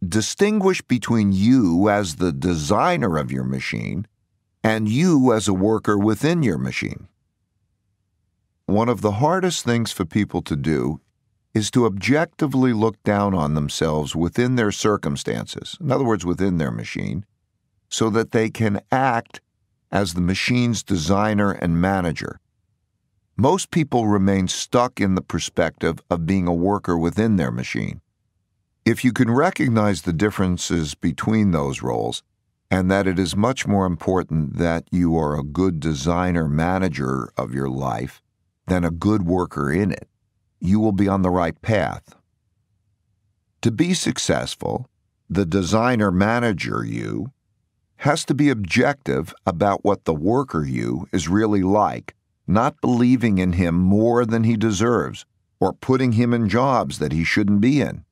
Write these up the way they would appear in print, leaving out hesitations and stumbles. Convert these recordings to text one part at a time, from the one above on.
Distinguish between you as the designer of your machine and you as a worker within your machine. One of the hardest things for people to do is to objectively look down on themselves within their circumstances, in other words, within their machine, so that they can act as the machine's designer and manager. Most people remain stuck in the perspective of being a worker within their machine. If you can recognize the differences between those roles, and that it is much more important that you are a good designer manager of your life than a good worker in it, you will be on the right path. To be successful, the designer manager you has to be objective about what the worker you is really like, not believing in him more than he deserves or putting him in jobs that he shouldn't be in.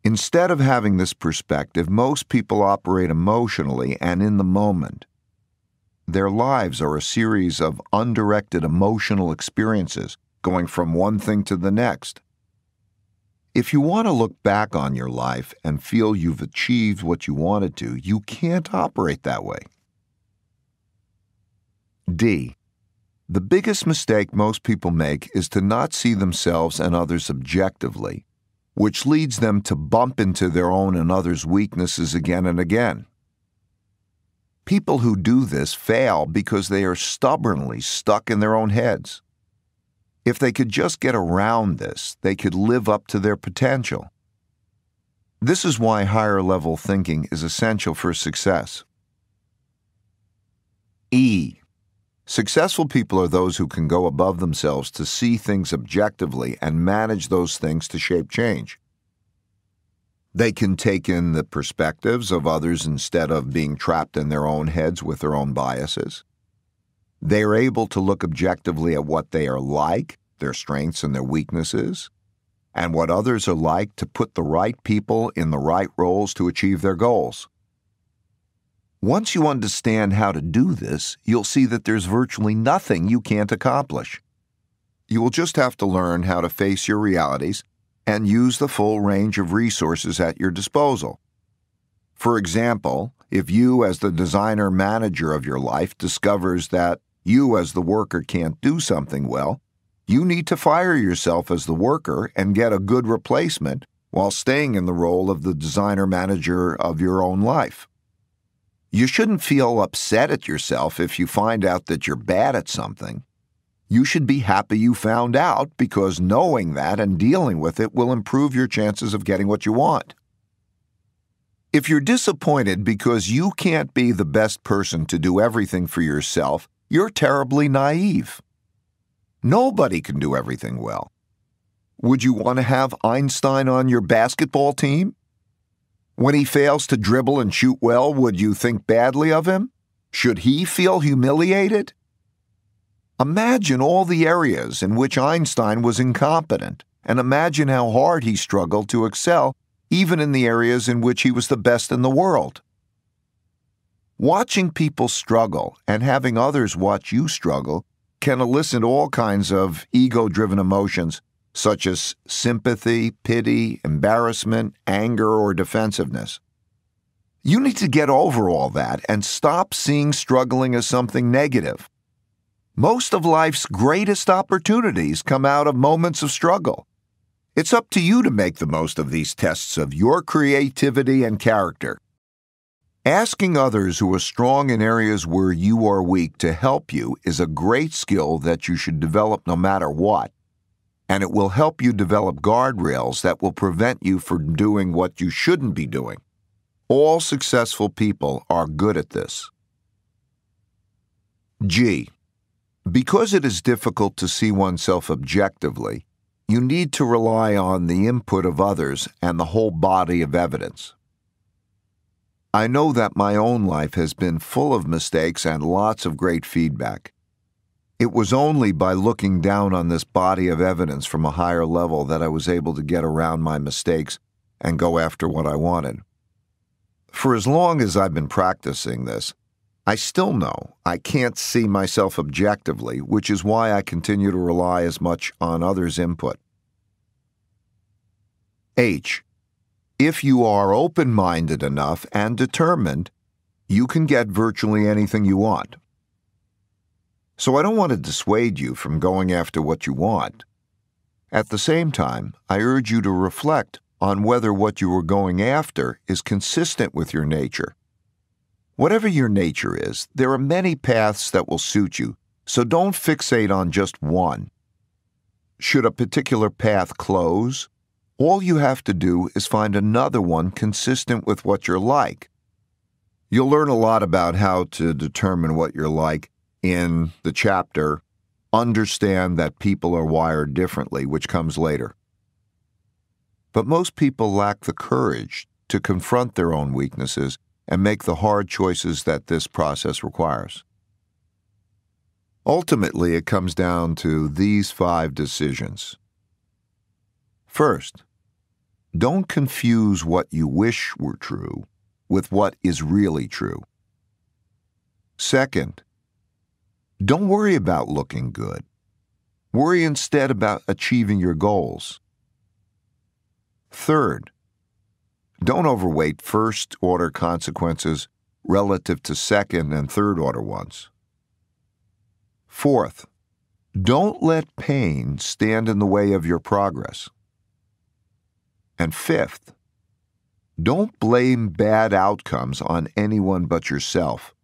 Instead of having this perspective, most people operate emotionally and in the moment. Their lives are a series of undirected emotional experiences, going from one thing to the next. If you want to look back on your life and feel you've achieved what you wanted to, you can't operate that way. D. The biggest mistake most people make is to not see themselves and others objectively, which leads them to bump into their own and others' weaknesses again and again. People who do this fail because they are stubbornly stuck in their own heads. If they could just get around this, they could live up to their potential. This is why higher-level thinking is essential for success. E. Successful people are those who can go above themselves to see things objectively and manage those things to shape change. They can take in the perspectives of others instead of being trapped in their own heads with their own biases. They are able to look objectively at what they are like, their strengths and their weaknesses, and what others are like to put the right people in the right roles to achieve their goals. Once you understand how to do this, you'll see that there's virtually nothing you can't accomplish. You will just have to learn how to face your realities and use the full range of resources at your disposal. For example, if you as the designer manager of your life discovers that you as the worker can't do something well, you need to fire yourself as the worker and get a good replacement while staying in the role of the designer manager of your own life. You shouldn't feel upset at yourself if you find out that you're bad at something. You should be happy you found out, because knowing that and dealing with it will improve your chances of getting what you want. If you're disappointed because you can't be the best person to do everything for yourself, you're terribly naive. Nobody can do everything well. Would you want to have Einstein on your basketball team? When he fails to dribble and shoot well, would you think badly of him? Should he feel humiliated? Imagine all the areas in which Einstein was incompetent, and imagine how hard he struggled to excel, even in the areas in which he was the best in the world. Watching people struggle and having others watch you struggle can elicit all kinds of ego-driven emotions, such as sympathy, pity, embarrassment, anger, or defensiveness. You need to get over all that and stop seeing struggling as something negative. Most of life's greatest opportunities come out of moments of struggle. It's up to you to make the most of these tests of your creativity and character. Asking others who are strong in areas where you are weak to help you is a great skill that you should develop no matter what, and it will help you develop guardrails that will prevent you from doing what you shouldn't be doing. All successful people are good at this. G. Because it is difficult to see oneself objectively, you need to rely on the input of others and the whole body of evidence. I know that my own life has been full of mistakes and lots of great feedback. It was only by looking down on this body of evidence from a higher level that I was able to get around my mistakes and go after what I wanted. For as long as I've been practicing this, I still know I can't see myself objectively, which is why I continue to rely as much on others' input. H. If you are open-minded enough and determined, you can get virtually anything you want. So I don't want to dissuade you from going after what you want. At the same time, I urge you to reflect on whether what you are going after is consistent with your nature. Whatever your nature is, there are many paths that will suit you, so don't fixate on just one. Should a particular path close, all you have to do is find another one consistent with what you're like. You'll learn a lot about how to determine what you're like in the chapter, Understand That People Are Wired Differently, which comes later. But most people lack the courage to confront their own weaknesses and make the hard choices that this process requires. Ultimately, it comes down to these 5 decisions. First, don't confuse what you wish were true with what is really true. Second, don't worry about looking good. Worry instead about achieving your goals. Third, don't overweight first-order consequences relative to second- and third-order ones. Fourth, don't let pain stand in the way of your progress. And fifth, don't blame bad outcomes on anyone but yourself.